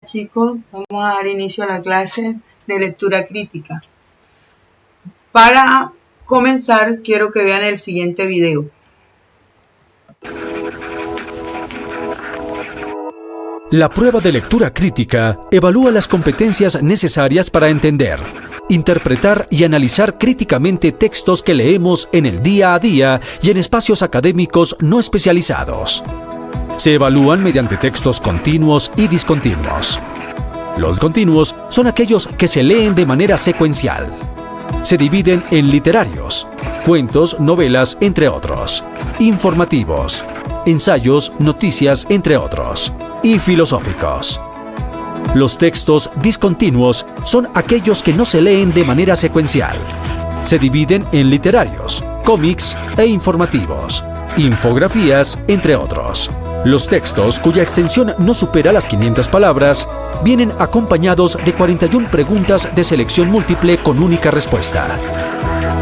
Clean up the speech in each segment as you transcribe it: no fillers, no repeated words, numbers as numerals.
Chicos, vamos a dar inicio a la clase de lectura crítica. Para comenzar, quiero que vean el siguiente video. La prueba de lectura crítica evalúa las competencias necesarias para entender, interpretar y analizar críticamente textos que leemos en el día a día y en espacios académicos no especializados. Se evalúan mediante textos continuos y discontinuos. Los continuos son aquellos que se leen de manera secuencial. Se dividen en literarios, cuentos, novelas, entre otros, informativos, ensayos, noticias, entre otros, y filosóficos. Los textos discontinuos son aquellos que no se leen de manera secuencial. Se dividen en literarios, cómics e informativos, infografías, entre otros. Los textos cuya extensión no supera las 500 palabras vienen acompañados de 41 preguntas de selección múltiple con única respuesta.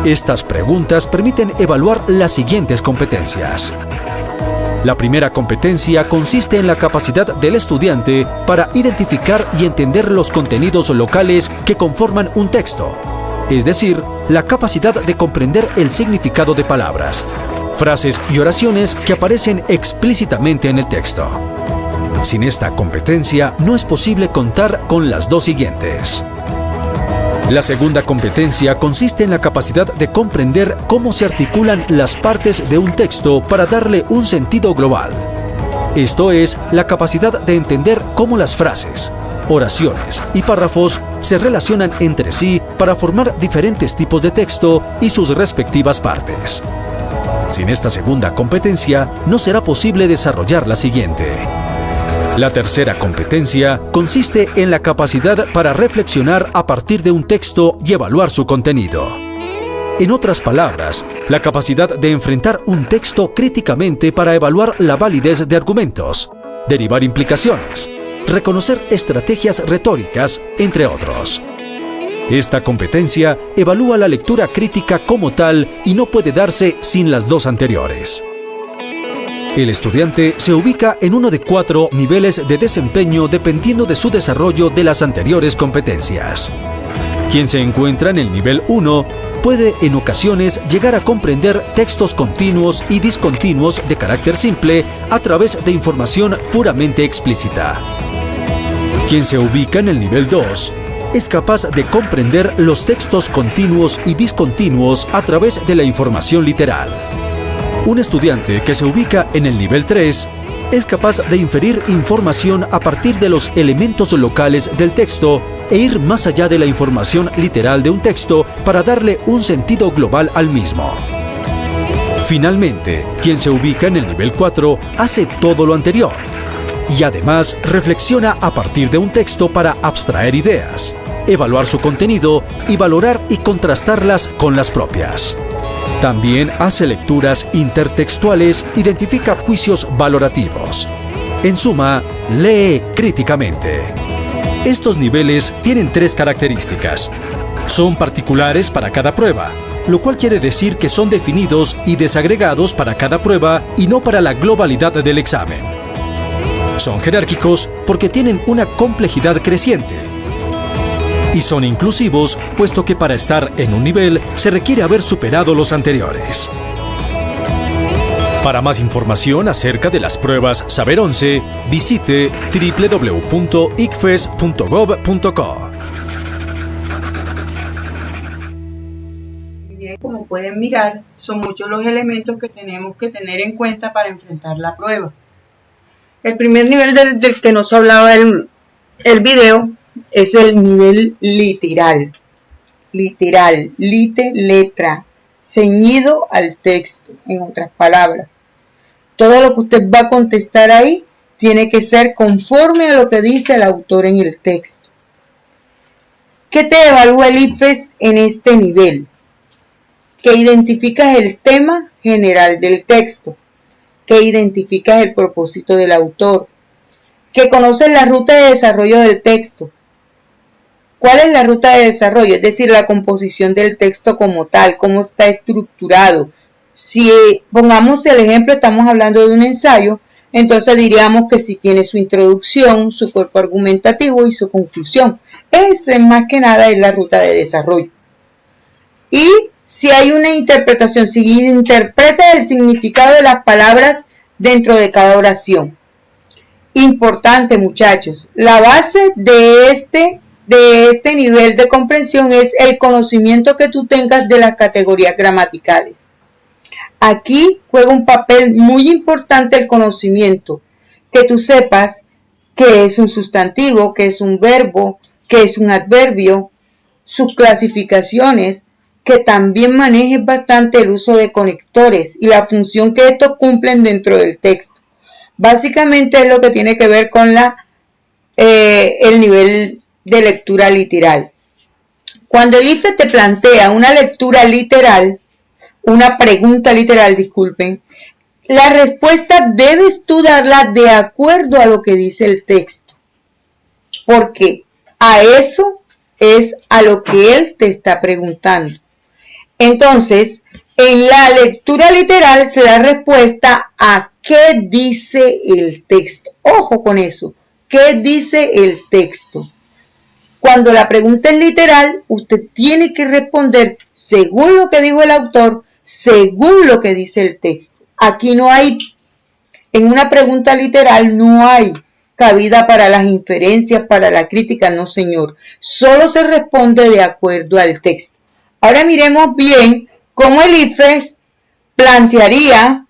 Estas preguntas permiten evaluar las siguientes competencias. La primera competencia consiste en la capacidad del estudiante para identificar y entender los contenidos locales que conforman un texto, es decir, la capacidad de comprender el significado de palabras, frases y oraciones que aparecen explícitamente en el texto. Sin esta competencia no es posible contar con las dos siguientes. La segunda competencia consiste en la capacidad de comprender cómo se articulan las partes de un texto para darle un sentido global. Esto es, la capacidad de entender cómo las frases, oraciones y párrafos se relacionan entre sí para formar diferentes tipos de texto y sus respectivas partes. Sin esta segunda competencia, no será posible desarrollar la siguiente. La tercera competencia consiste en la capacidad para reflexionar a partir de un texto y evaluar su contenido. En otras palabras, la capacidad de enfrentar un texto críticamente para evaluar la validez de argumentos, derivar implicaciones, reconocer estrategias retóricas, entre otros. Esta competencia evalúa la lectura crítica como tal y no puede darse sin las dos anteriores. El estudiante se ubica en uno de 4 niveles de desempeño dependiendo de su desarrollo de las anteriores competencias. Quien se encuentra en el nivel 1 puede en ocasiones llegar a comprender textos continuos y discontinuos de carácter simple a través de información puramente explícita. Quien se ubica en el nivel 2 es capaz de comprender los textos continuos y discontinuos a través de la información literal. Un estudiante que se ubica en el nivel 3 es capaz de inferir información a partir de los elementos locales del texto e ir más allá de la información literal de un texto para darle un sentido global al mismo. Finalmente, quien se ubica en el nivel 4 hace todo lo anterior y además reflexiona a partir de un texto para abstraer ideas, evaluar su contenido y valorar y contrastarlas con las propias. También hace lecturas intertextuales, identifica juicios valorativos. En suma, lee críticamente. Estos niveles tienen 3 características. Son particulares para cada prueba, lo cual quiere decir que son definidos y desagregados para cada prueba y no para la globalidad del examen. Son jerárquicos porque tienen una complejidad creciente. Y son inclusivos, puesto que para estar en un nivel se requiere haber superado los anteriores. Para más información acerca de las pruebas Saber 11, visite www.icfes.gov.co. Bien, como pueden mirar, son muchos los elementos que tenemos que tener en cuenta para enfrentar la prueba. El primer nivel del que nos hablaba el video es el nivel literal, letra, ceñido al texto, en otras palabras. Todo lo que usted va a contestar ahí tiene que ser conforme a lo que dice el autor en el texto. ¿Qué te evalúa el ICFES en este nivel? Que identificas el tema general del texto, que identificas el propósito del autor, que conoces la ruta de desarrollo del texto. ¿Cuál es la ruta de desarrollo? Es decir, la composición del texto como tal, cómo está estructurado. Si pongamos el ejemplo, estamos hablando de un ensayo, entonces diríamos que sí tiene su introducción, su cuerpo argumentativo y su conclusión. Esa más que nada es la ruta de desarrollo. Y si hay una interpretación, si interpreta el significado de las palabras dentro de cada oración. Importante, muchachos, la base de este nivel de comprensión es el conocimiento que tú tengas de las categorías gramaticales. Aquí juega un papel muy importante el conocimiento, que tú sepas qué es un sustantivo, qué es un verbo, qué es un adverbio, sus clasificaciones, que también manejes bastante el uso de conectores y la función que estos cumplen dentro del texto. Básicamente es lo que tiene que ver con el nivel de lectura literal. Cuando el IFE te plantea una lectura literal, una pregunta literal, disculpen, la respuesta debes tú darla de acuerdo a lo que dice el texto, porque a eso es a lo que él te está preguntando. Entonces, en la lectura literal se da respuesta a qué dice el texto. Ojo con eso, ¿qué dice el texto? Cuando la pregunta es literal, usted tiene que responder según lo que dijo el autor, según lo que dice el texto. Aquí no hay, en una pregunta literal no hay cabida para las inferencias, para la crítica, no señor. Solo se responde de acuerdo al texto. Ahora miremos bien cómo el IFES plantearía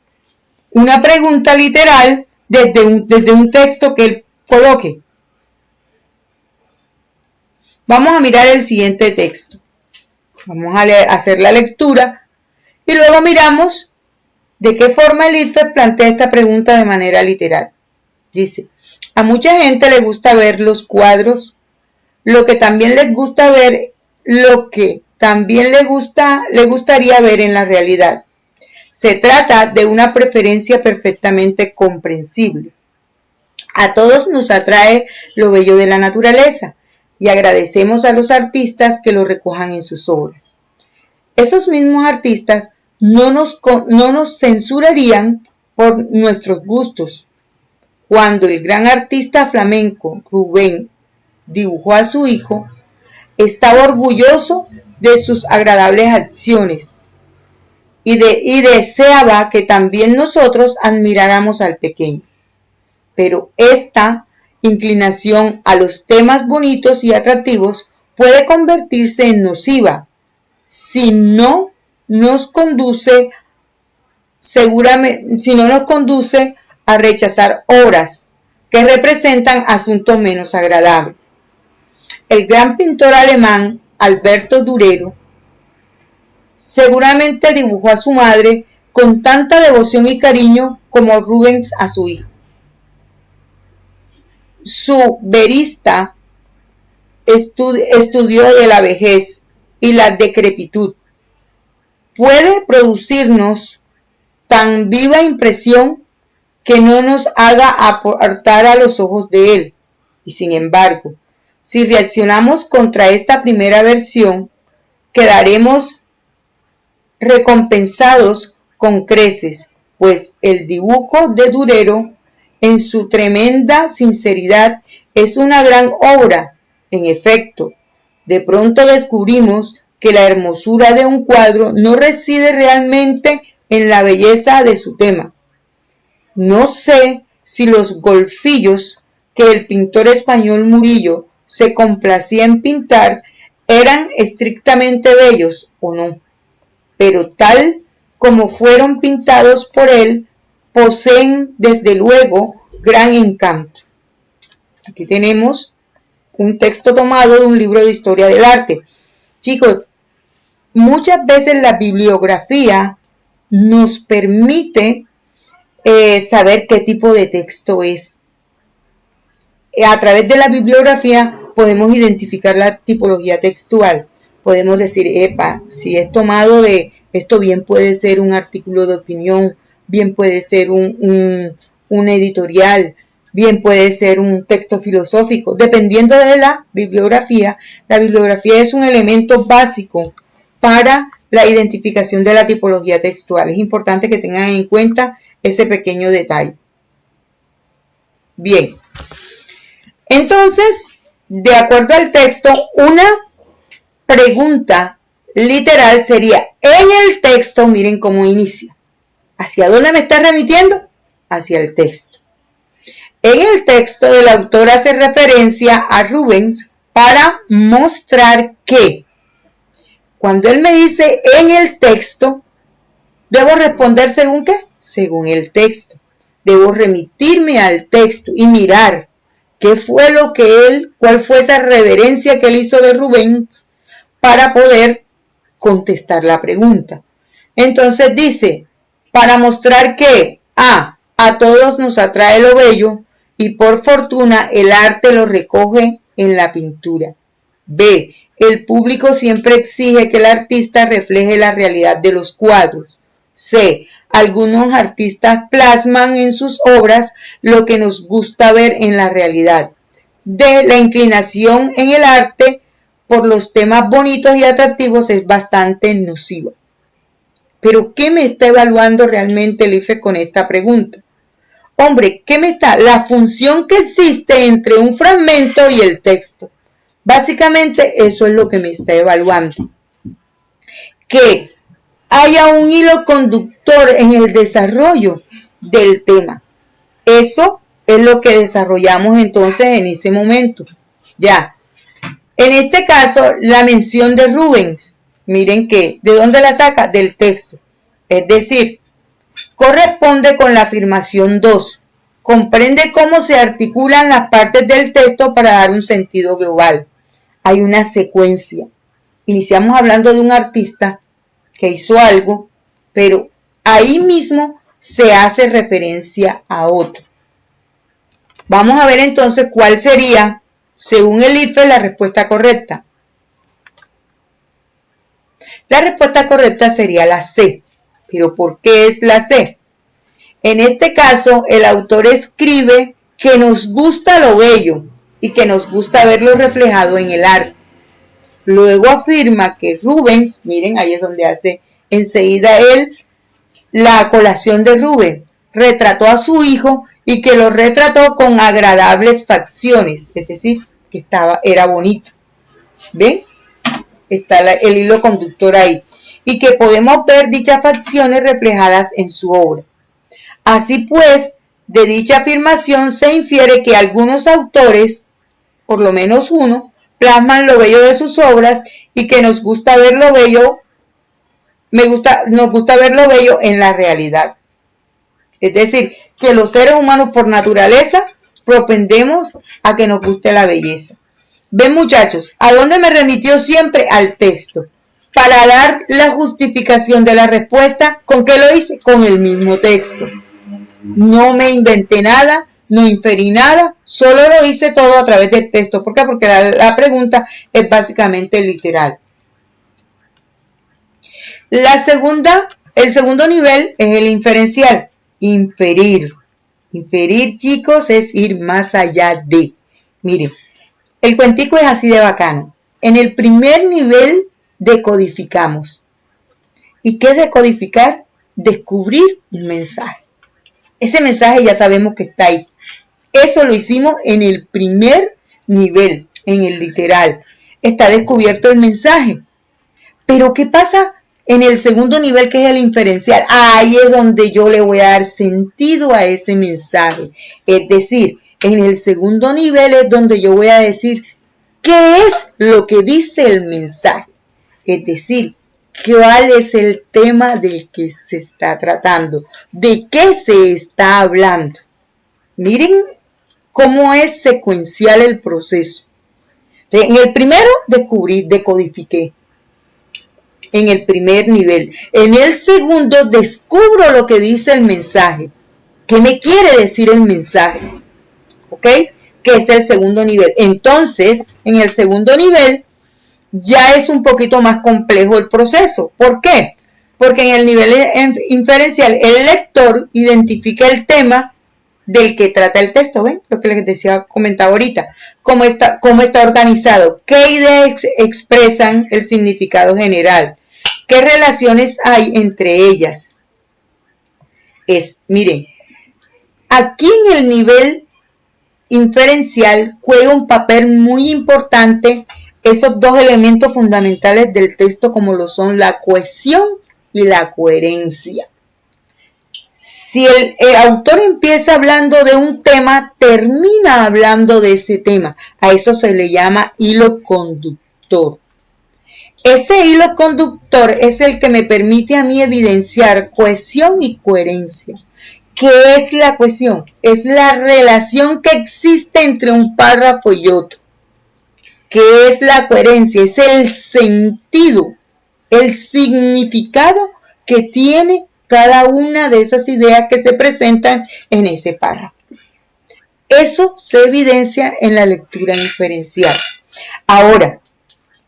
una pregunta literal desde un texto que él coloque. Vamos a mirar el siguiente texto. Vamos a hacer la lectura y luego miramos de qué forma el IFES plantea esta pregunta de manera literal. Dice, a mucha gente le gusta ver los cuadros, lo que también les gusta ver, lo que también le gustaría ver en la realidad. Se trata de una preferencia perfectamente comprensible. A todos nos atrae lo bello de la naturaleza y agradecemos a los artistas que lo recojan en sus obras. Esos mismos artistas no nos censurarían por nuestros gustos. Cuando el gran artista flamenco Rubén dibujó a su hijo, estaba orgulloso de sus agradables acciones y deseaba que también nosotros admiráramos al pequeño. Pero esta inclinación a los temas bonitos y atractivos puede convertirse en nociva si no nos conduce a rechazar obras que representan asuntos menos agradables. El gran pintor alemán Alberto Durero seguramente dibujó a su madre con tanta devoción y cariño como Rubens a su hijo. Su verista estudió de la vejez y la decrepitud. Puede producirnos tan viva impresión que no nos haga apartar a los ojos de él. Y sin embargo, si reaccionamos contra esta primera versión, quedaremos recompensados con creces, pues el dibujo de Durero, en su tremenda sinceridad, es una gran obra. En efecto, de pronto descubrimos que la hermosura de un cuadro no reside realmente en la belleza de su tema. No sé si los golfillos que el pintor español Murillo se complacía en pintar eran estrictamente bellos o no, pero tal como fueron pintados por él, poseen desde luego gran encanto. Aquí tenemos un texto tomado de un libro de historia del arte. Chicos, muchas veces la bibliografía nos permite saber qué tipo de texto es. A través de la bibliografía podemos identificar la tipología textual. Podemos decir, si es tomado de esto, bien puede ser un artículo de opinión, bien puede ser un editorial, bien puede ser un texto filosófico. Dependiendo de la bibliografía es un elemento básico para la identificación de la tipología textual. Es importante que tengan en cuenta ese pequeño detalle. Bien, entonces, de acuerdo al texto, una pregunta literal sería, en el texto, miren cómo inicia. ¿Hacia dónde me está remitiendo? Hacia el texto. En el texto, el autor hace referencia a Rubens para mostrar que cuando él me dice en el texto, debo responder según ¿qué? Según el texto. Debo remitirme al texto y mirar qué fue lo que él, cuál fue esa reverencia que él hizo de Rubens para poder contestar la pregunta. Entonces dice, para mostrar que a todos nos atrae lo bello y por fortuna el arte lo recoge en la pintura. B, el público siempre exige que el artista refleje la realidad de los cuadros. C, algunos artistas plasman en sus obras lo que nos gusta ver en la realidad. D, la inclinación en el arte por los temas bonitos y atractivos es bastante nociva. Pero, ¿qué me está evaluando realmente el IFE con esta pregunta? Hombre, ¿qué me está? La función que existe entre un fragmento y el texto. Básicamente, eso es lo que me está evaluando. Que haya un hilo conductor en el desarrollo del tema. Eso es lo que desarrollamos entonces en ese momento. Ya. En este caso, la mención de Rubens, miren que, ¿de dónde la saca? Del texto. Es decir, corresponde con la afirmación 2. Comprende cómo se articulan las partes del texto para dar un sentido global. Hay una secuencia. Iniciamos hablando de un artista que hizo algo, pero ahí mismo se hace referencia a otro. Vamos a ver entonces cuál sería, según el IFE, la respuesta correcta. La respuesta correcta sería la C. ¿Pero por qué es la C? En este caso, el autor escribe que nos gusta lo bello y que nos gusta verlo reflejado en el arte. Luego afirma que Rubens, miren, ahí es donde hace enseguida él la colación de Rubens, retrató a su hijo y que lo retrató con agradables facciones, es decir, que era bonito. ¿Ven? Está el hilo conductor ahí. Y que podemos ver dichas facciones reflejadas en su obra. Así pues, de dicha afirmación se infiere que algunos autores, por lo menos uno, plasman lo bello de sus obras y que nos gusta ver lo bello, nos gusta ver lo bello en la realidad. Es decir, que los seres humanos por naturaleza propendemos a que nos guste la belleza. Ven, muchachos, ¿a dónde me remitió siempre? Al texto. Para dar la justificación de la respuesta, ¿con qué lo hice? Con el mismo texto. No me inventé nada, no inferí nada, solo lo hice todo a través del texto. ¿Por qué? Porque la pregunta es básicamente literal. El segundo nivel es el inferencial. Inferir. Inferir, chicos, es ir más allá de. Miren, el cuentico es así de bacano. En el primer nivel decodificamos. ¿Y qué es decodificar? Descubrir un mensaje. Ese mensaje ya sabemos que está ahí. Eso lo hicimos en el primer nivel, en el literal. Está descubierto el mensaje. Pero ¿qué pasa en el segundo nivel, que es el inferencial? Ahí es donde yo le voy a dar sentido a ese mensaje. Es decir, en el segundo nivel es donde yo voy a decir qué es lo que dice el mensaje. Es decir, cuál es el tema del que se está tratando, de qué se está hablando. Miren cómo es secuencial el proceso. En el primero descubrí, decodifiqué. En el primer nivel. En el segundo descubro lo que dice el mensaje. ¿Qué me quiere decir el mensaje? ¿Ok? Que es el segundo nivel. Entonces, en el segundo nivel ya es un poquito más complejo el proceso. ¿Por qué? Porque en el nivel inferencial el lector identifica el tema del que trata el texto. ¿Ven? Lo que les decía, comentaba ahorita. Cómo está organizado. ¿Qué ideas expresan el significado general? ¿Qué relaciones hay entre ellas? Miren, aquí en el nivel inferencial juega un papel muy importante esos dos elementos fundamentales del texto como lo son la cohesión y la coherencia. Si el autor empieza hablando de un tema, termina hablando de ese tema. A eso se le llama hilo conductor. Ese hilo conductor es el que me permite a mí evidenciar cohesión y coherencia. ¿Qué es la cohesión? Es la relación que existe entre un párrafo y otro. ¿Qué es la coherencia? Es el sentido, el significado que tiene cada una de esas ideas que se presentan en ese párrafo. Eso se evidencia en la lectura inferencial. Ahora,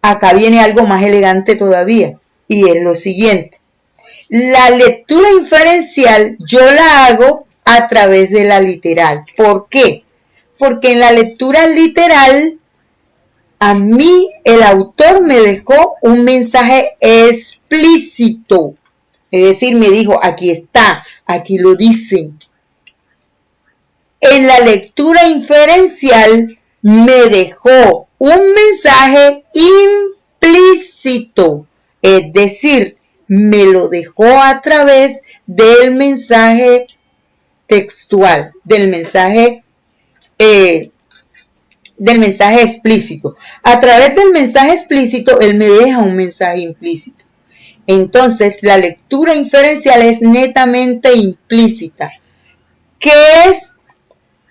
acá viene algo más elegante todavía, y es lo siguiente. La lectura inferencial yo la hago a través de la literal. ¿Por qué? Porque en la lectura literal, a mí el autor me dejó un mensaje explícito. Es decir, me dijo, aquí está, aquí lo dicen. En la lectura inferencial me dejó un mensaje implícito. Es decir, me lo dejó a través del mensaje textual, del mensaje explícito. A través del mensaje explícito, él me deja un mensaje implícito. Entonces, la lectura inferencial es netamente implícita. ¿Qué es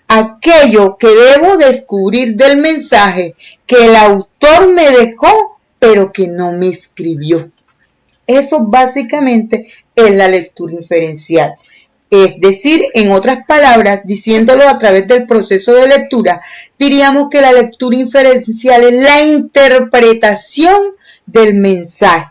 aquello que debo descubrir del mensaje que el autor me dejó, pero que no me escribió? Eso básicamente es la lectura inferencial. Es decir, en otras palabras, diciéndolo a través del proceso de lectura, diríamos que la lectura inferencial es la interpretación del mensaje.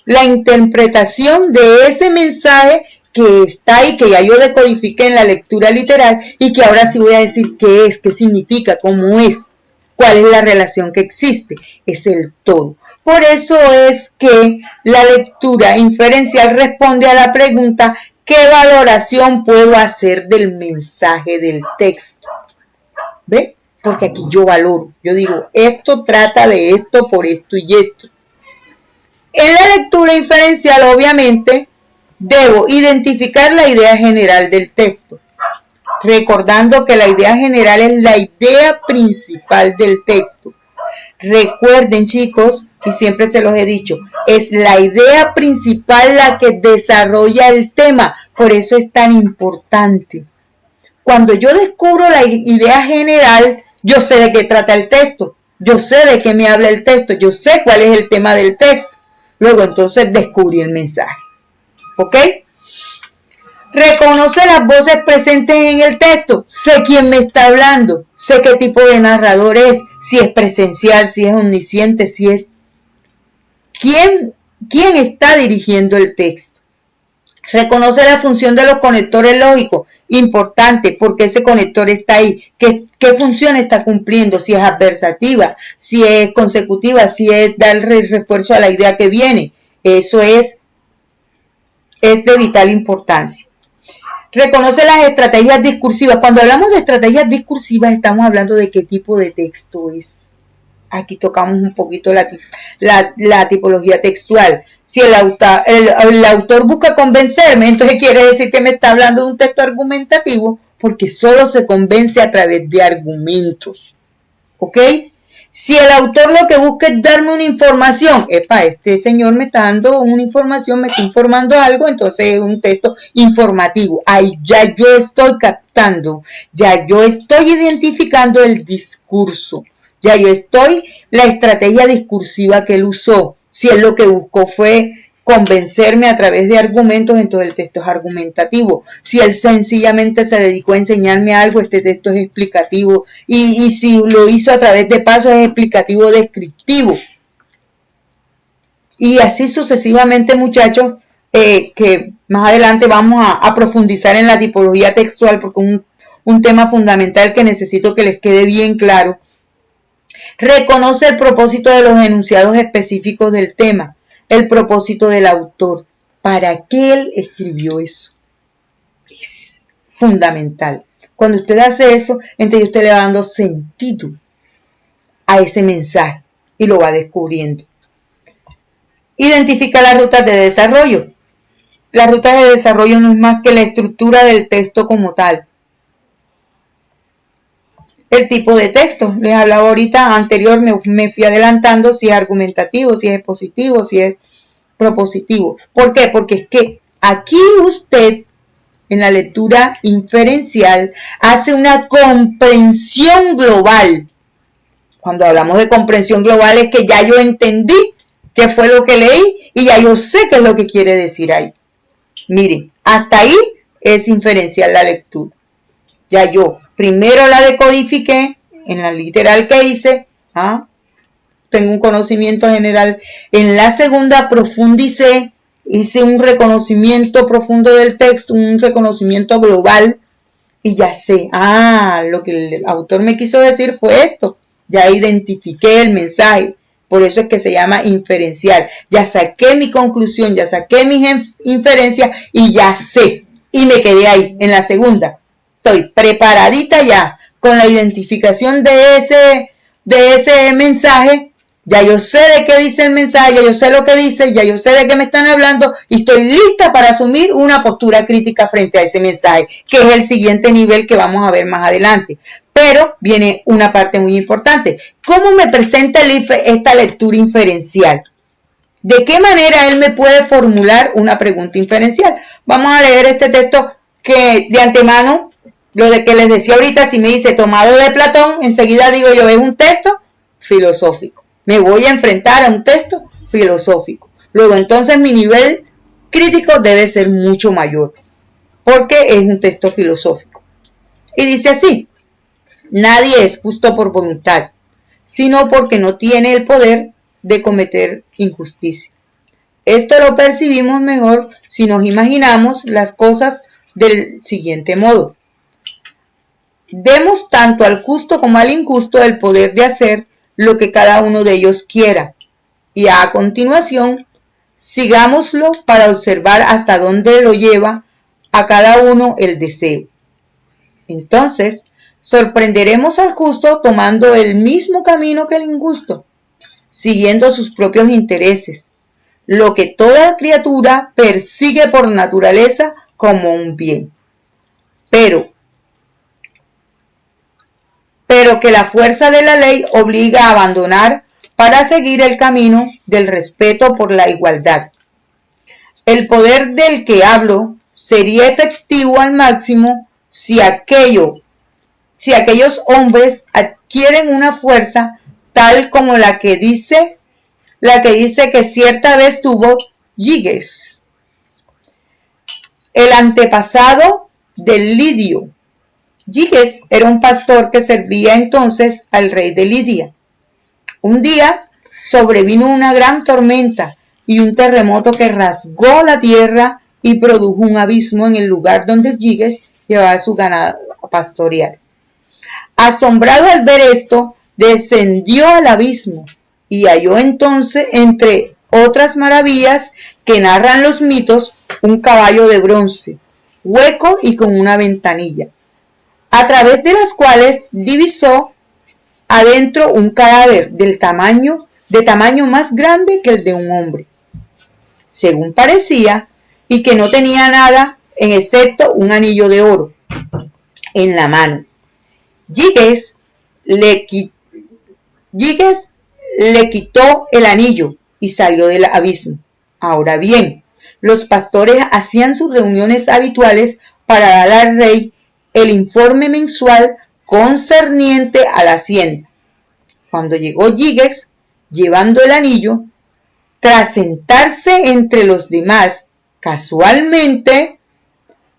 La interpretación de ese mensaje que está ahí, que ya yo decodifiqué en la lectura literal y que ahora sí voy a decir qué es, qué significa, cómo es, cuál es la relación que existe. Es el todo. Por eso es que la lectura inferencial responde a la pregunta: ¿qué valoración puedo hacer del mensaje del texto? ¿Ve? Porque aquí yo valoro. Yo digo, esto trata de esto por esto y esto. En la lectura inferencial, obviamente, debo identificar la idea general del texto, recordando que la idea general es la idea principal del texto. Recuerden, chicos, y siempre se los he dicho, es la idea principal la que desarrolla el tema, por eso es tan importante. Cuando yo descubro la idea general, yo sé de qué trata el texto, yo sé de qué me habla el texto, yo sé cuál es el tema del texto. Luego entonces descubrí el mensaje. ¿Ok? Reconoce las voces presentes en el texto. Sé quién me está hablando. Sé qué tipo de narrador es. Si es presencial, si es omnisciente, si es... ¿Quién está dirigiendo el texto? Reconoce la función de los conectores lógicos. Importante, porque ese conector está ahí. ¿Qué función está cumpliendo? Si es adversativa, si es consecutiva, si es dar refuerzo a la idea que viene. Eso es de vital importancia. Reconoce las estrategias discursivas. Cuando hablamos de estrategias discursivas, estamos hablando de qué tipo de texto es. Aquí tocamos un poquito la tipología textual. Si el autor busca convencerme, entonces quiere decir que me está hablando de un texto argumentativo, porque solo se convence a través de argumentos. ¿Ok? Si el autor lo que busca es darme una información, este señor me está dando una información, me está informando algo, entonces es un texto informativo. Ahí ya yo estoy captando, ya yo estoy identificando el discurso, ya yo estoy la estrategia discursiva que él usó. Si él lo que buscó fue convencerme a través de argumentos, entonces el texto es argumentativo. Si él sencillamente se dedicó a enseñarme algo, este texto es explicativo. Y si lo hizo a través de pasos, es explicativo descriptivo. Y así sucesivamente, muchachos, que más adelante vamos a profundizar en la tipología textual, porque es un tema fundamental que necesito que les quede bien claro. Reconoce el propósito de los enunciados específicos del tema. El propósito del autor, ¿para qué él escribió eso? Es fundamental. Cuando usted hace eso, entonces usted le va dando sentido a ese mensaje y lo va descubriendo. Identifica las rutas de desarrollo. La ruta de desarrollo no es más que la estructura del texto como tal. El tipo de texto, les hablaba ahorita anterior, me fui adelantando si es argumentativo, si es expositivo, si es propositivo. ¿Por qué? Porque es que aquí usted, en la lectura inferencial, hace una comprensión global. Cuando hablamos de comprensión global es que ya yo entendí qué fue lo que leí y ya yo sé qué es lo que quiere decir ahí. Miren, hasta ahí es inferencial la lectura. Ya yo primero la decodifiqué en la literal que hice, tengo un conocimiento general. En la segunda profundicé, hice un reconocimiento profundo del texto, un reconocimiento global y ya sé, lo que el autor me quiso decir fue esto. Ya identifiqué el mensaje, por eso es que se llama inferencial. Ya saqué mi conclusión, ya saqué mis inferencias y ya sé. Y me quedé ahí, en la segunda. Estoy preparadita ya con la identificación de ese mensaje. Ya yo sé de qué dice el mensaje, ya yo sé lo que dice, ya yo sé de qué me están hablando y estoy lista para asumir una postura crítica frente a ese mensaje, que es el siguiente nivel que vamos a ver más adelante. Pero viene una parte muy importante. ¿Cómo me presenta el IFE esta lectura inferencial? ¿De qué manera él me puede formular una pregunta inferencial? Vamos a leer este texto que de antemano, lo de que les decía ahorita, si me dice tomado de Platón, enseguida digo yo, es un texto filosófico. Me voy a enfrentar a un texto filosófico. Luego entonces mi nivel crítico debe ser mucho mayor, porque es un texto filosófico. Y dice así: nadie es justo por voluntad, sino porque no tiene el poder de cometer injusticia. Esto lo percibimos mejor si nos imaginamos las cosas del siguiente modo. Demos tanto al justo como al injusto el poder de hacer lo que cada uno de ellos quiera, y a continuación sigámoslo para observar hasta dónde lo lleva a cada uno el deseo. Entonces sorprenderemos al justo tomando el mismo camino que el injusto, siguiendo sus propios intereses, lo que toda criatura persigue por naturaleza como un bien. Pero que la fuerza de la ley obliga a abandonar para seguir el camino del respeto por la igualdad. El poder del que hablo sería efectivo al máximo si aquellos hombres adquieren una fuerza tal como la que dice que cierta vez tuvo Giges, el antepasado del Lidio. Giges era un pastor que servía entonces al rey de Lidia. Un día sobrevino una gran tormenta y un terremoto que rasgó la tierra y produjo un abismo en el lugar donde Giges llevaba su ganado a pastorear. Asombrado al ver esto, descendió al abismo y halló entonces, entre otras maravillas que narran los mitos, un caballo de bronce, hueco y con una ventanilla, a través de las cuales divisó adentro un cadáver de tamaño más grande que el de un hombre, según parecía, y que no tenía nada en excepto un anillo de oro en la mano. Giges le quitó el anillo y salió del abismo. Ahora bien, los pastores hacían sus reuniones habituales para dar al rey el informe mensual concerniente a la hacienda. Cuando llegó Giges, llevando el anillo, tras sentarse entre los demás, casualmente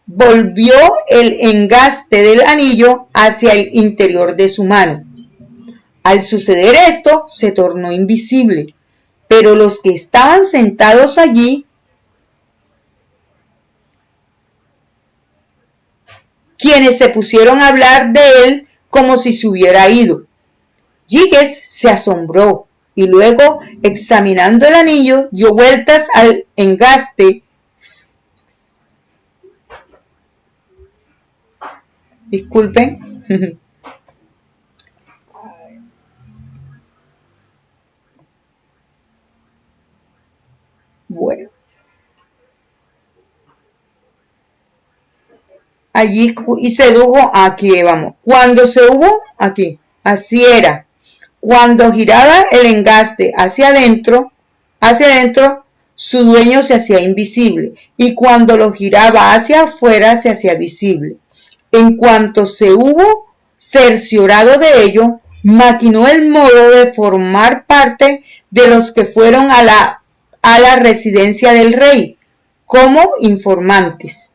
volvió el engaste del anillo hacia el interior de su mano. Al suceder esto, se tornó invisible, pero los que estaban sentados allí, quienes se pusieron a hablar de él como si se hubiera ido. Giges se asombró y luego, examinando el anillo, dio vueltas al engaste Disculpen. Bueno. Allí y sedujo, aquí vamos. Cuando se hubo, aquí, así era. Cuando giraba el engaste hacia adentro, su dueño se hacía invisible. Y cuando lo giraba hacia afuera, se hacía visible. En cuanto se hubo cerciorado de ello, maquinó el modo de formar parte de los que fueron a la residencia del rey, como informantes.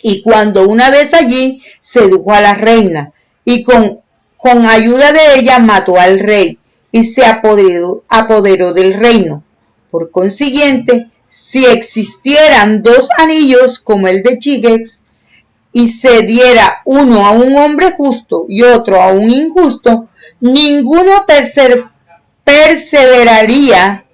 Y cuando una vez allí, sedujo a la reina, y con ayuda de ella mató al rey, y se apoderó del reino. Por consiguiente, si existieran dos anillos como el de Gygax, y se diera uno a un hombre justo y otro a un injusto, ninguno perseveraría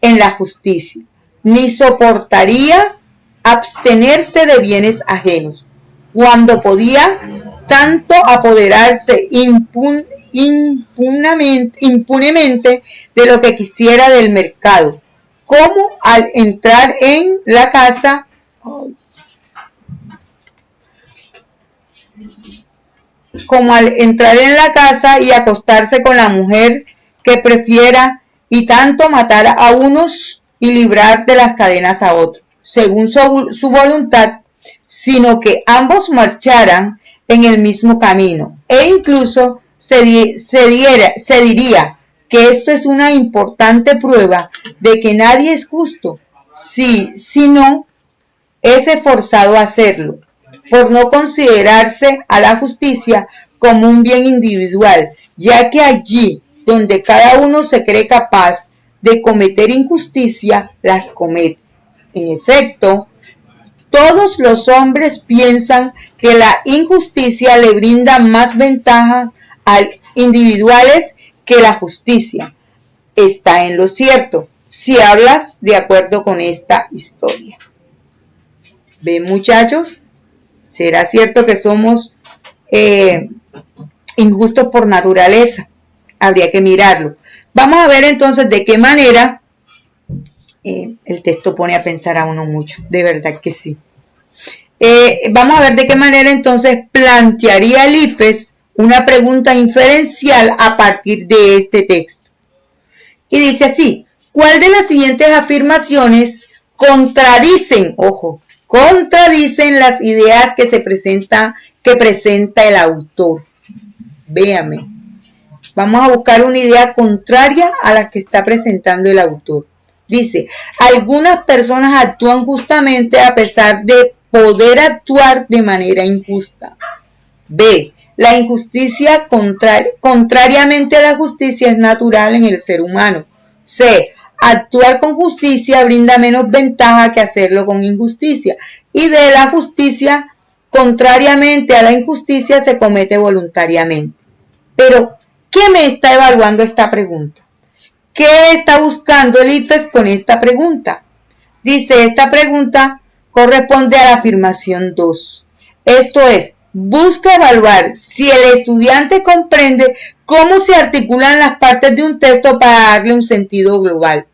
en la justicia, ni soportaría abstenerse de bienes ajenos, cuando podía tanto apoderarse impunemente de lo que quisiera del mercado, como al entrar en la casa y acostarse con la mujer que prefiera, y tanto matar a unos y librar de las cadenas a otros, según su voluntad, sino que ambos marcharan en el mismo camino, e incluso se diría que esto es una importante prueba de que nadie es justo, si no es forzado a hacerlo, por no considerarse a la justicia como un bien individual, ya que allí donde cada uno se cree capaz de cometer injusticia, las comete. En efecto, todos los hombres piensan que la injusticia le brinda más ventajas a individuales que la justicia. Está en lo cierto, si hablas de acuerdo con esta historia. ¿Ven, muchachos? ¿Será cierto que somos injustos por naturaleza? Habría que mirarlo. Vamos a ver entonces de qué manera el texto pone a pensar a uno mucho, de verdad que sí. Vamos a ver de qué manera entonces plantearía Eliphaz una pregunta inferencial a partir de este texto. Y dice así: ¿cuál de las siguientes afirmaciones contradicen las ideas que presenta el autor? Véame. Vamos a buscar una idea contraria a la que está presentando el autor. Dice: algunas personas actúan justamente a pesar de poder actuar de manera injusta. B. La injusticia contrariamente a la justicia es natural en el ser humano. C. Actuar con justicia brinda menos ventaja que hacerlo con injusticia. Y D. La justicia contrariamente a la injusticia se comete voluntariamente. Pero, ¿qué me está evaluando esta pregunta? ¿Qué está buscando Eliphaz con esta pregunta? Dice, esta pregunta corresponde a la afirmación 2. Esto es, busca evaluar si el estudiante comprende cómo se articulan las partes de un texto para darle un sentido global.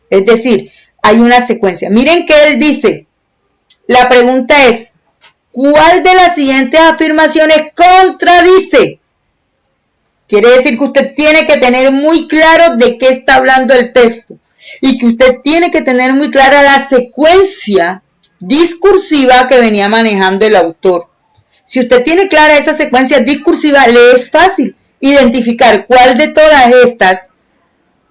Es decir, hay una secuencia. Miren que él dice, la pregunta es, ¿cuál de las siguientes afirmaciones contradice? Quiere decir que usted tiene que tener muy claro de qué está hablando el texto y que usted tiene que tener muy clara la secuencia discursiva que venía manejando el autor. Si usted tiene clara esa secuencia discursiva, le es fácil identificar cuál de todas estas,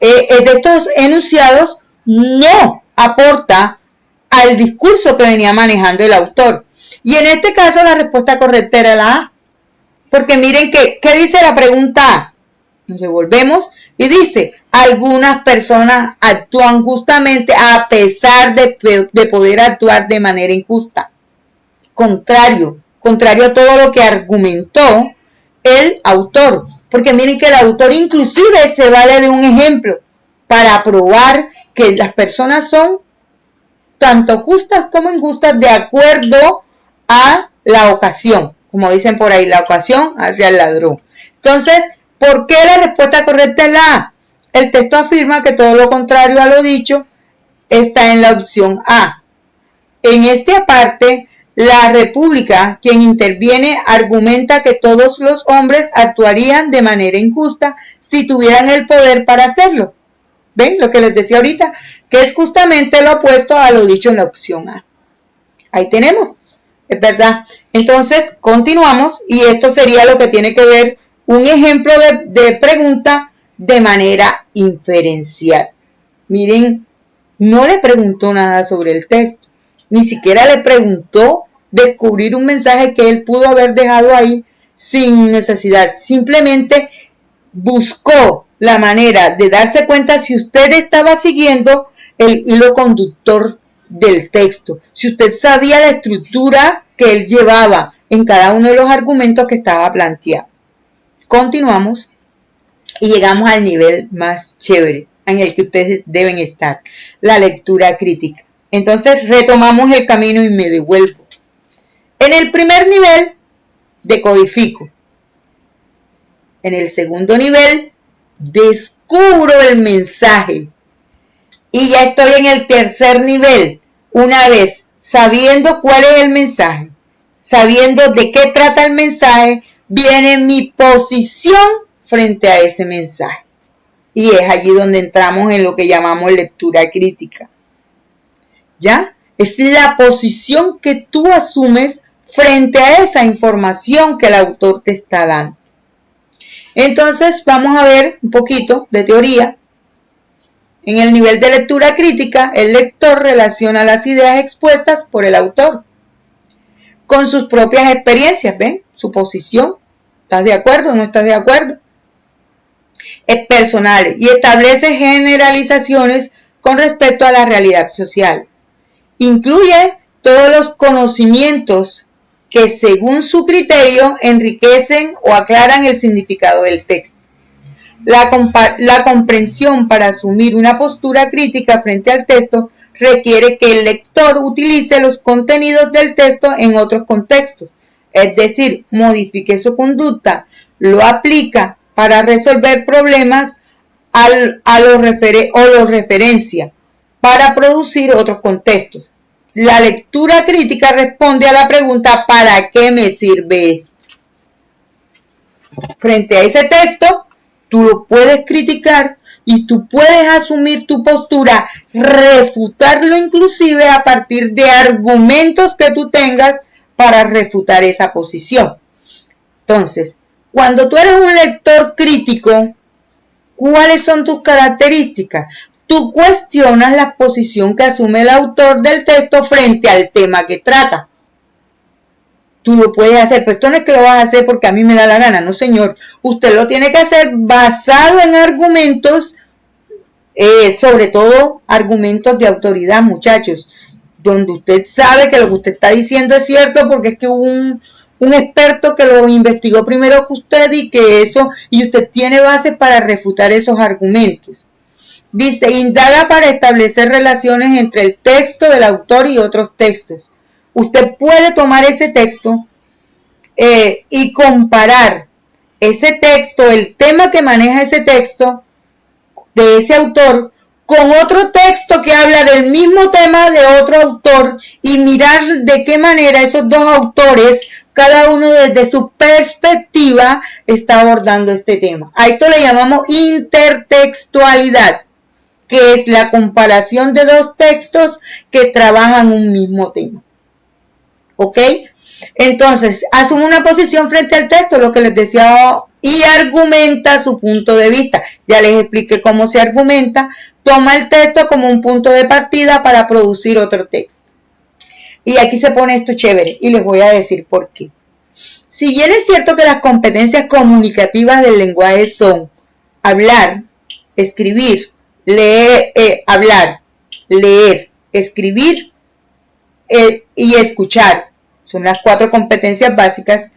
de estos enunciados, no aporta al discurso que venía manejando el autor. Y en este caso la respuesta correcta era la A. Porque miren ¿qué dice la pregunta A? Nos devolvemos y dice, algunas personas actúan justamente a pesar de poder actuar de manera injusta. Contrario a todo lo que argumentó el autor. Porque miren que el autor inclusive se vale de un ejemplo para probar que las personas son tanto justas como injustas de acuerdo a la ocasión. Como dicen por ahí, la ocasión hacia el ladrón. Entonces, ¿por qué la respuesta correcta es la A? El texto afirma que todo lo contrario a lo dicho está en la opción A. En esta parte, la República, quien interviene, argumenta que todos los hombres actuarían de manera injusta si tuvieran el poder para hacerlo. ¿Ven? Lo que les decía ahorita, que es justamente lo opuesto a lo dicho en la opción A. Ahí tenemos, es verdad. Entonces, continuamos y esto sería lo que tiene que ver un ejemplo de pregunta de manera inferencial. Miren, no le preguntó nada sobre el texto, ni siquiera le preguntó descubrir un mensaje que él pudo haber dejado ahí sin necesidad. Simplemente buscó la manera de darse cuenta si usted estaba siguiendo el hilo conductor del texto, si usted sabía la estructura que él llevaba en cada uno de los argumentos que estaba planteado. Continuamos y llegamos al nivel más chévere en el que ustedes deben estar, la lectura crítica. Entonces retomamos el camino y me devuelvo. En el primer nivel, decodifico. En el segundo nivel, descubro el mensaje. Y ya estoy en el tercer nivel. Una vez sabiendo cuál es el mensaje, sabiendo de qué trata el mensaje, viene mi posición frente a ese mensaje. Y es allí donde entramos en lo que llamamos lectura crítica. ¿Ya? Es la posición que tú asumes frente a esa información que el autor te está dando. Entonces vamos a ver un poquito de teoría. En el nivel de lectura crítica, el lector relaciona las ideas expuestas por el autor con sus propias experiencias, ¿ven? Su posición. ¿Estás de acuerdo o no estás de acuerdo? Es personal y establece generalizaciones con respecto a la realidad social. Incluye todos los conocimientos que según su criterio enriquecen o aclaran el significado del texto. La comprensión para asumir una postura crítica frente al texto requiere que el lector utilice los contenidos del texto en otros contextos, es decir, modifique su conducta, lo aplica para resolver problemas o lo referencia para producir otros contextos. La lectura crítica responde a la pregunta ¿para qué me sirve esto? Frente a ese texto, tú lo puedes criticar y tú puedes asumir tu postura, refutarlo inclusive a partir de argumentos que tú tengas para refutar esa posición. Entonces, cuando tú eres un lector crítico, ¿cuáles son tus características? Tú cuestionas la posición que asume el autor del texto frente al tema que trata. Tú lo puedes hacer, pero esto no es que lo vas a hacer porque a mí me da la gana, no señor. Usted lo tiene que hacer basado en argumentos, sobre todo argumentos de autoridad, muchachos, donde usted sabe que lo que usted está diciendo es cierto porque es que hubo un experto que lo investigó primero que usted y usted tiene bases para refutar esos argumentos. Dice, indaga para establecer relaciones entre el texto del autor y otros textos. Usted puede tomar ese texto y comparar ese texto, el tema que maneja ese texto de ese autor con otro texto que habla del mismo tema de otro autor y mirar de qué manera esos dos autores, cada uno desde su perspectiva, está abordando este tema. A esto le llamamos intertextualidad, que es la comparación de dos textos que trabajan un mismo tema. ¿Ok? Entonces, asume una posición frente al texto, lo que les decía, y argumenta su punto de vista. Ya les expliqué cómo se argumenta. Toma el texto como un punto de partida para producir otro texto. Y aquí se pone esto chévere, y les voy a decir por qué. Si bien es cierto que las competencias comunicativas del lenguaje son hablar, escribir, leer, leer, escribir y escuchar, son las 4 competencias básicas.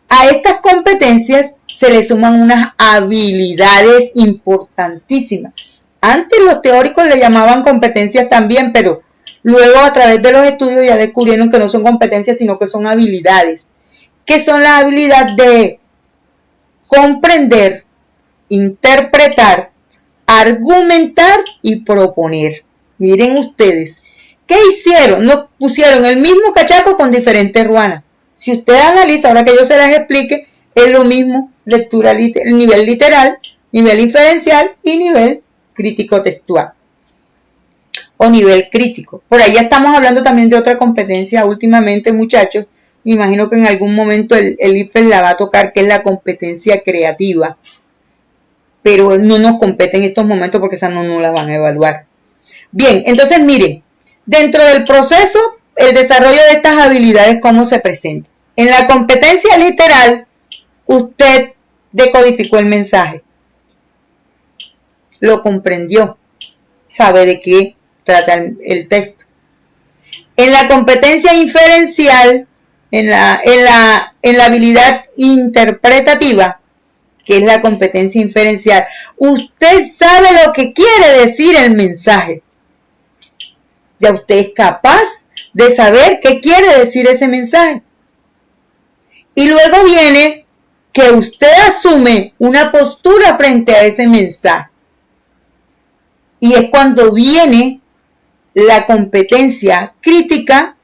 A estas competencias se le suman unas habilidades importantísimas. Antes los teóricos le llamaban competencias también, pero luego a través de los estudios ya descubrieron que no son competencias, sino que son habilidades. que son la habilidad de comprender, interpretar, argumentar y proponer. Miren ustedes, ¿qué hicieron? Nos pusieron el mismo cachaco con diferentes ruanas. Si usted analiza, ahora que yo se las explique, es lo mismo, lectura, nivel literal, nivel inferencial y nivel crítico textual o nivel crítico. Por ahí ya estamos hablando también de otra competencia últimamente, muchachos. Me imagino que en algún momento el IFES la va a tocar, que es la competencia creativa. Pero no nos compete en estos momentos porque esa no la van a evaluar. Bien, entonces miren, dentro del proceso, el desarrollo de estas habilidades, ¿cómo se presenta? En la competencia literal, usted decodificó el mensaje, lo comprendió, sabe de qué trata el texto. En la competencia inferencial, en la habilidad interpretativa, que es la competencia inferencial, usted sabe lo que quiere decir el mensaje. Ya usted es capaz de saber qué quiere decir ese mensaje. Y luego viene que usted asume una postura frente a ese mensaje. Y es cuando viene la competencia crítica,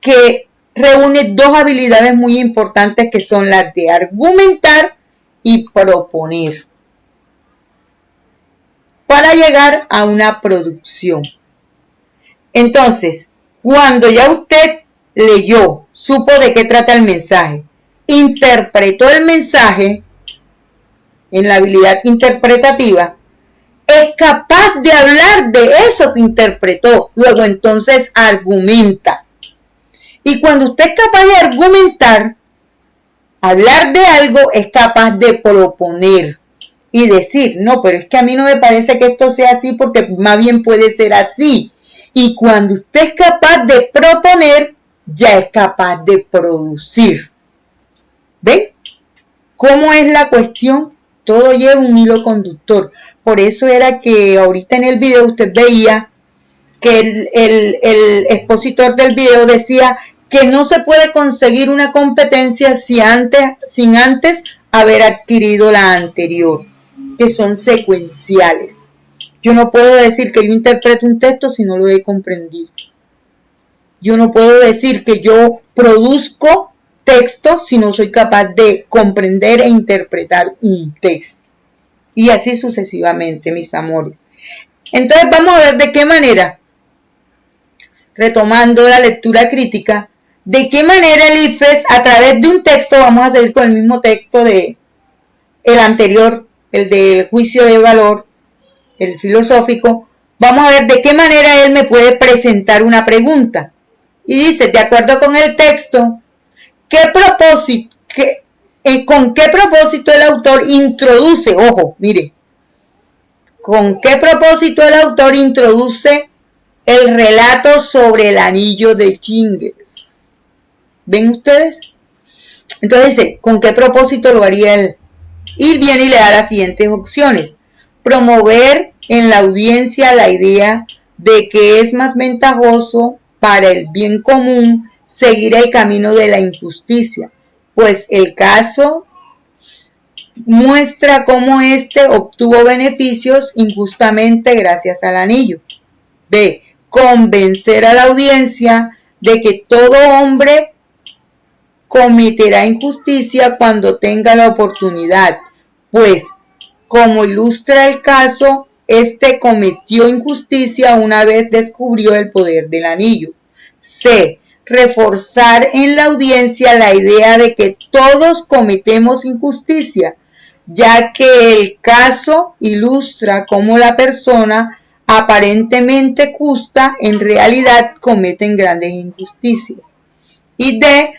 que reúne dos habilidades muy importantes, que son las de argumentar y proponer, para llegar a una producción. Entonces, cuando ya usted leyó, supo de qué trata el mensaje, interpretó el mensaje en la habilidad interpretativa, es capaz de hablar de eso que interpretó. Luego entonces argumenta. Y cuando usted es capaz de argumentar, hablar de algo, es capaz de proponer y decir, no, pero es que a mí no me parece que esto sea así, porque más bien puede ser así. Y cuando usted es capaz de proponer, ya es capaz de producir. ¿Ven cómo es la cuestión? Todo lleva un hilo conductor. Por eso era que ahorita en el video usted veía que el expositor del video decía que no se puede conseguir una competencia sin antes haber adquirido la anterior, que son secuenciales. Yo no puedo decir que yo interpreto un texto si no lo he comprendido. Yo no puedo decir que yo produzco textos si no soy capaz de comprender e interpretar un texto. Y así sucesivamente, mis amores. Entonces vamos a ver de qué manera, retomando la lectura crítica, de qué manera el IFES, a través de un texto, vamos a seguir con el mismo texto de el anterior, el del juicio de valor, el filosófico, vamos a ver de qué manera él me puede presentar una pregunta. Y dice, de acuerdo con el texto, ¿con qué propósito el autor introduce, ojo, mire, con qué propósito el autor introduce el relato sobre el anillo de Chingers? ¿Ven ustedes? Entonces dice, ¿con qué propósito lo haría él? Y viene y le da las siguientes opciones. Promover en la audiencia la idea de que es más ventajoso para el bien común seguir el camino de la injusticia, pues el caso muestra cómo éste obtuvo beneficios injustamente gracias al anillo. B. Convencer a la audiencia de que todo hombre cometerá injusticia cuando tenga la oportunidad, pues, como ilustra el caso, este cometió injusticia una vez descubrió el poder del anillo. C. Reforzar en la audiencia la idea de que todos cometemos injusticia, ya que el caso ilustra cómo la persona aparentemente justa en realidad cometen grandes injusticias. Y D.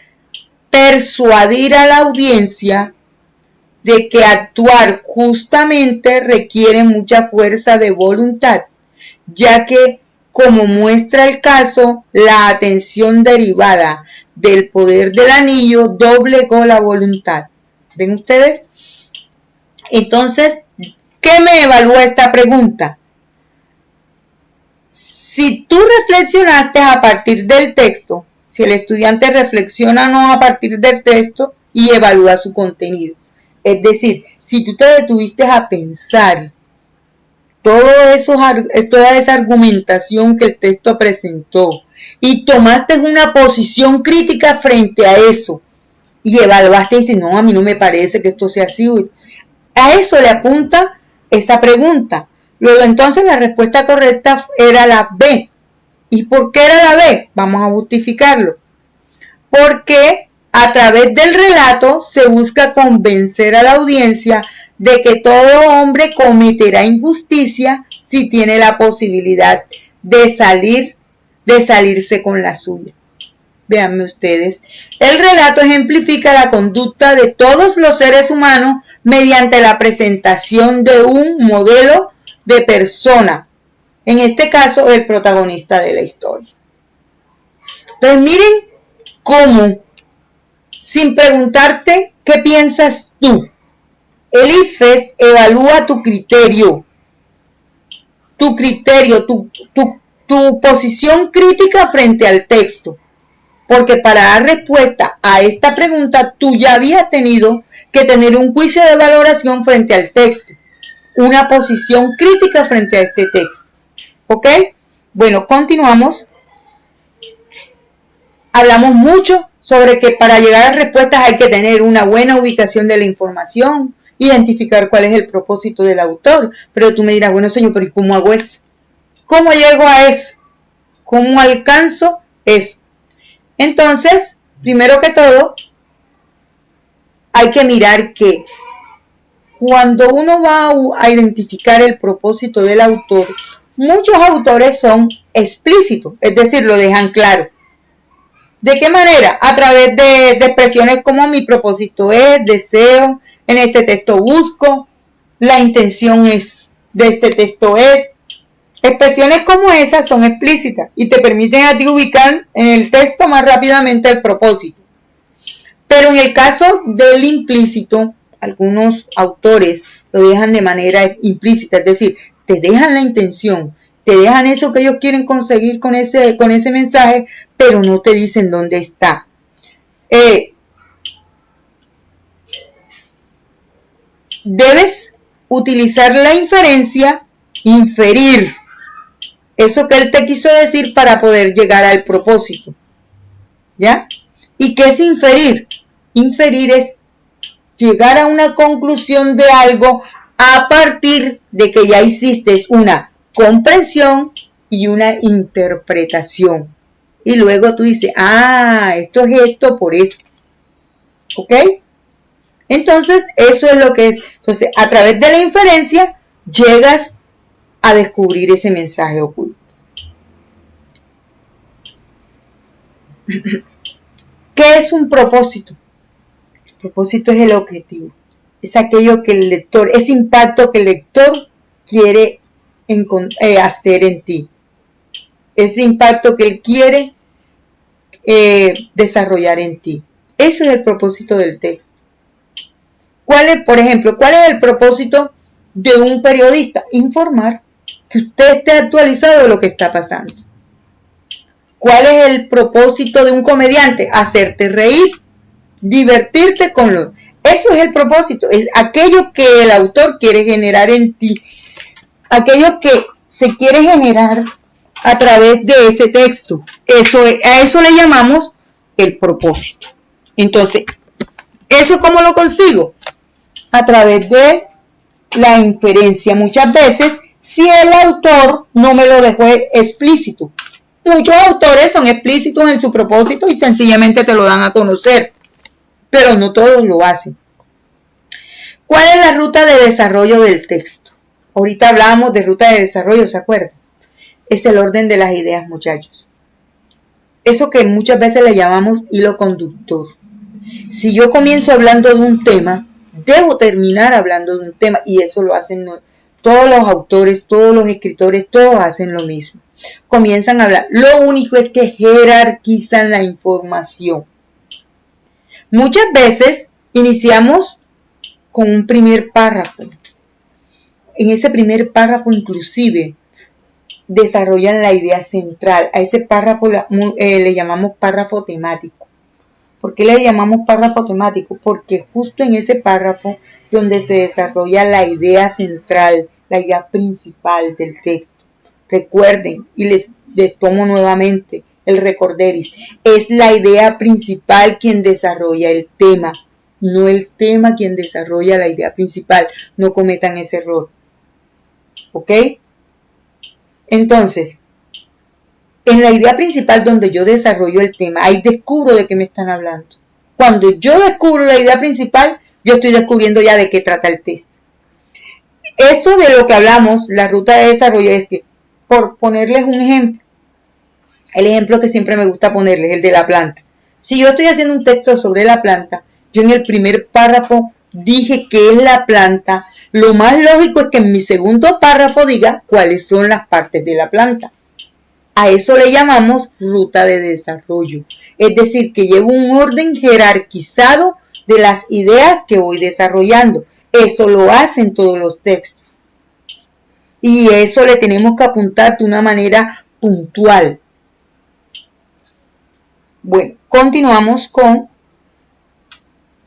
Persuadir a la audiencia de que actuar justamente requiere mucha fuerza de voluntad, ya que, como muestra el caso, la atención derivada del poder del anillo doblegó la voluntad. ¿Ven ustedes? Entonces, ¿qué me evalúa esta pregunta? Si tú reflexionaste a partir del texto, si el estudiante reflexiona o no a partir del texto y evalúa su contenido. Es decir, si tú te detuviste a pensar toda esa argumentación que el texto presentó y tomaste una posición crítica frente a eso y evaluaste y dices, no, a mí no me parece que esto sea así. A eso le apunta esa pregunta. Luego entonces la respuesta correcta era la B. ¿Y por qué era la B? Vamos a justificarlo. Porque a través del relato se busca convencer a la audiencia de que todo hombre cometerá injusticia si tiene la posibilidad de salirse con la suya. Véanme ustedes, el relato ejemplifica la conducta de todos los seres humanos mediante la presentación de un modelo de persona, en este caso el protagonista de la historia. Entonces miren cómo, sin preguntarte qué piensas tú, el IFES evalúa tu posición crítica frente al texto. Porque para dar respuesta a esta pregunta, tú ya habías tenido que tener un juicio de valoración frente al texto. Una posición crítica frente a este texto. ¿Ok? Bueno, continuamos. Hablamos mucho sobre que para llegar a respuestas hay que tener una buena ubicación de la información, identificar cuál es el propósito del autor. Pero tú me dirás, bueno, señor, pero ¿y cómo hago eso? ¿Cómo llego a eso? ¿Cómo alcanzo eso? Entonces, primero que todo, hay que mirar que cuando uno va a identificar el propósito del autor, muchos autores son explícitos, es decir, lo dejan claro. ¿De qué manera? A través de expresiones como mi propósito es, deseo, en este texto busco, la intención es, de este texto es. Expresiones como esas son explícitas y te permiten a ti ubicar en el texto más rápidamente el propósito. Pero en el caso del implícito, algunos autores lo dejan de manera implícita, es decir, te dejan la intención, te dejan eso que ellos quieren conseguir con ese mensaje, pero no te dicen dónde está. Debes utilizar la inferencia, inferir eso que él te quiso decir para poder llegar al propósito. ¿Ya? ¿Y qué es inferir? Inferir es llegar a una conclusión de algo a partir de que ya hiciste una comprensión y una interpretación. Y luego tú dices, esto es esto por esto. ¿Ok? Entonces, eso es lo que es. Entonces, a través de la inferencia, llegas a descubrir ese mensaje oculto. ¿Qué es un propósito? El propósito es el objetivo. Es aquello que el lector, ese impacto que el lector quiere hacer en ti. Ese impacto que él quiere desarrollar en ti. Eso es el propósito del texto. Por ejemplo, ¿cuál es el propósito de un periodista? Informar, que usted esté actualizado de lo que está pasando. ¿Cuál es el propósito de un comediante? Hacerte reír, divertirte con lo. Eso es el propósito, es aquello que el autor quiere generar en ti, aquello que se quiere generar a través de ese texto. A eso le llamamos el propósito. Entonces, ¿eso cómo lo consigo? A través de la inferencia. Muchas veces, si el autor no me lo dejó explícito. Muchos autores son explícitos en su propósito y sencillamente te lo dan a conocer, pero no todos lo hacen. ¿Cuál es la ruta de desarrollo del texto? Ahorita hablábamos de ruta de desarrollo, ¿se acuerdan? Es el orden de las ideas, muchachos. Eso que muchas veces le llamamos hilo conductor. Si yo comienzo hablando de un tema, debo terminar hablando de un tema, y eso lo hacen todos los autores, todos los escritores, todos hacen lo mismo. Comienzan a hablar. Lo único es que jerarquizan la información. Muchas veces iniciamos con un primer párrafo. En ese primer párrafo inclusive desarrollan la idea central. A ese párrafo le llamamos párrafo temático. ¿Por qué le llamamos párrafo temático? Porque justo en ese párrafo donde se desarrolla la idea central, la idea principal del texto. Recuerden, y les tomo nuevamente el recorderis, es la idea principal quien desarrolla el tema, no el tema quien desarrolla la idea principal. No cometan ese error. ¿Ok? Entonces, en la idea principal donde yo desarrollo el tema, ahí descubro de qué me están hablando. Cuando yo descubro la idea principal, yo estoy descubriendo ya de qué trata el texto. Esto de lo que hablamos, la ruta de desarrollo, es que, por ponerles un ejemplo, el ejemplo que siempre me gusta ponerles, el de la planta. Si yo estoy haciendo un texto sobre la planta, yo en el primer párrafo dije qué es la planta. Lo más lógico es que en mi segundo párrafo diga cuáles son las partes de la planta. A eso le llamamos ruta de desarrollo. Es decir, que llevo un orden jerarquizado de las ideas que voy desarrollando. Eso lo hacen todos los textos. Y eso le tenemos que apuntar de una manera puntual. Bueno, continuamos con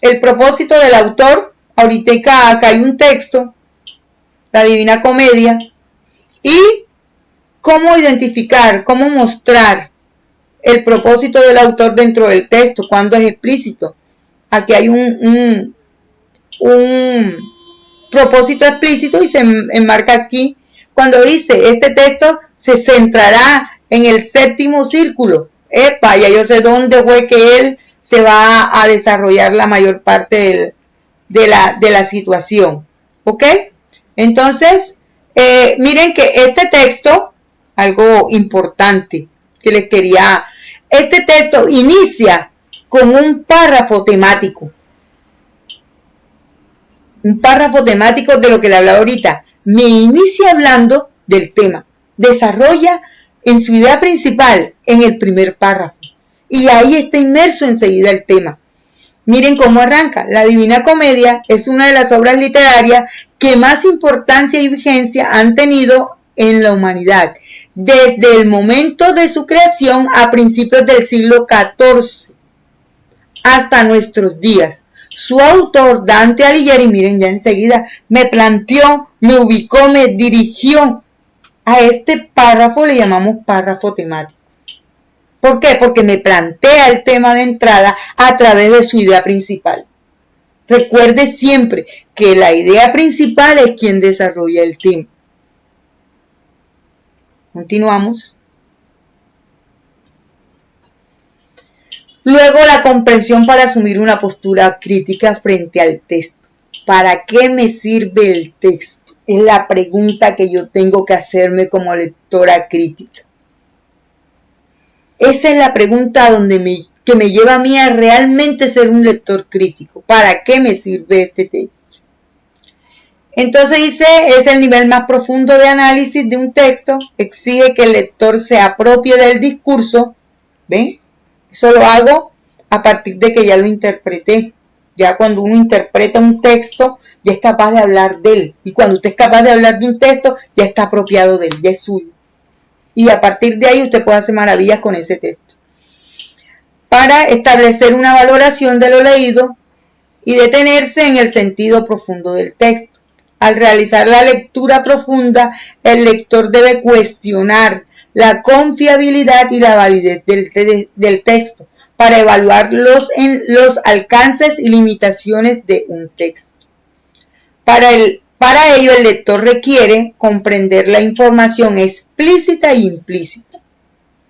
el propósito del autor. Ahorita acá hay un texto, la Divina Comedia, y cómo identificar, cómo mostrar el propósito del autor dentro del texto, cuando es explícito. Aquí hay un propósito explícito y se enmarca aquí cuando dice, este texto se centrará en el séptimo círculo. Epa, ya yo sé dónde fue que él se va a desarrollar la mayor parte de la situación. ¿Ok? Entonces, miren que este texto, algo importante que les quería, este texto inicia con un párrafo temático. Un párrafo temático de lo que le hablaba ahorita. Me inicia hablando del tema. Desarrolla en su idea principal en el primer párrafo. Y ahí está inmerso enseguida el tema. Miren cómo arranca. La Divina Comedia es una de las obras literarias que más importancia y vigencia han tenido en la humanidad, desde el momento de su creación a principios del siglo XIV hasta nuestros días. Su autor, Dante Alighieri, miren, ya enseguida me planteó, me ubicó, me dirigió a este párrafo, le llamamos párrafo temático. ¿Por qué? Porque me plantea el tema de entrada a través de su idea principal. Recuerde siempre que la idea principal es quien desarrolla el tema. Continuamos. Luego, la comprensión para asumir una postura crítica frente al texto. ¿Para qué me sirve el texto? Es la pregunta que yo tengo que hacerme como lectora crítica. Esa es la pregunta que me lleva a mí a realmente ser un lector crítico. ¿Para qué me sirve este texto? Entonces dice, es el nivel más profundo de análisis de un texto. Exige que el lector se apropie del discurso. ¿Ven? Eso lo hago a partir de que ya lo interpreté. Ya cuando uno interpreta un texto, ya es capaz de hablar de él. Y cuando usted es capaz de hablar de un texto, ya está apropiado de él, ya es suyo. Y a partir de ahí usted puede hacer maravillas con ese texto. Para establecer una valoración de lo leído y detenerse en el sentido profundo del texto. Al realizar la lectura profunda, el lector debe cuestionar la confiabilidad y la validez del texto para evaluar los alcances y limitaciones de un texto. Para ello, el lector requiere comprender la información explícita e implícita.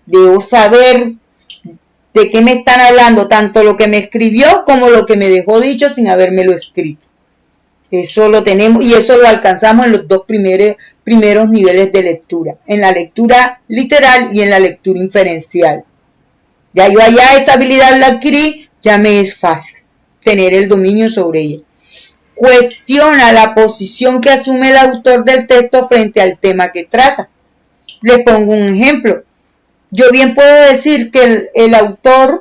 Debo saber de qué me están hablando, tanto lo que me escribió como lo que me dejó dicho sin habérmelo escrito. Eso lo tenemos y eso lo alcanzamos en los dos primeros niveles de lectura, en la lectura literal y en la lectura inferencial. Ya yo allá esa habilidad la adquirí, ya me es fácil tener el dominio sobre ella. Cuestiona la posición que asume el autor del texto frente al tema que trata. Les pongo un ejemplo. Yo bien puedo decir que el autor,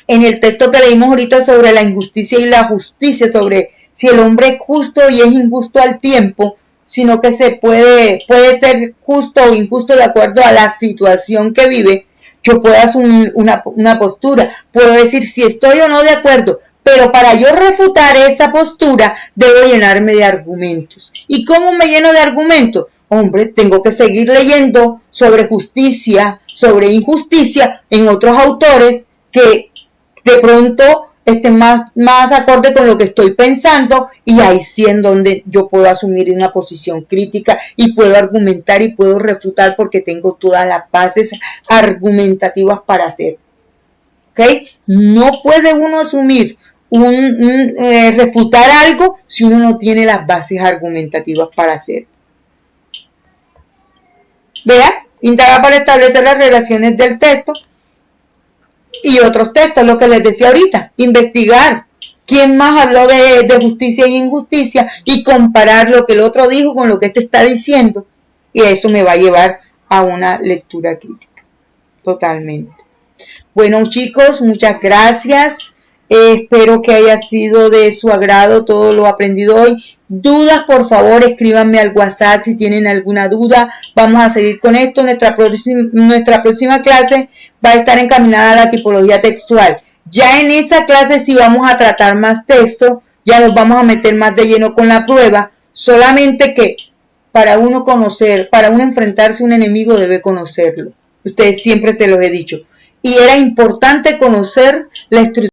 en el texto que leímos ahorita sobre la injusticia y la justicia, sobre si el hombre es justo y es injusto al tiempo, sino que puede ser justo o injusto de acuerdo a la situación que vive, yo puedo asumir una postura, puedo decir si estoy o no de acuerdo, pero para yo refutar esa postura debo llenarme de argumentos. ¿Y cómo me lleno de argumentos? Hombre, tengo que seguir leyendo sobre justicia, sobre injusticia en otros autores que de pronto estén más acorde con lo que estoy pensando, y ahí sí en donde yo puedo asumir una posición crítica y puedo argumentar y puedo refutar porque tengo todas las bases argumentativas para hacer. ¿Ok? No puede uno asumir refutar algo si uno no tiene las bases argumentativas para hacer. Vea, indagar para establecer las relaciones del texto y otros textos, lo que les decía ahorita, investigar quién más habló de justicia y injusticia y comparar lo que el otro dijo con lo que este está diciendo, y eso me va a llevar a una lectura crítica, totalmente. Bueno, chicos, muchas gracias. Espero que haya sido de su agrado todo lo aprendido hoy. Dudas, por favor, escríbanme al WhatsApp si tienen alguna duda. Vamos a seguir con esto. Nuestra próxima clase va a estar encaminada a la tipología textual. Ya en esa clase sí vamos a tratar más texto, ya nos vamos a meter más de lleno con la prueba. Solamente que para uno enfrentarse a un enemigo debe conocerlo. Ustedes siempre se los he dicho. Y era importante conocer la estructura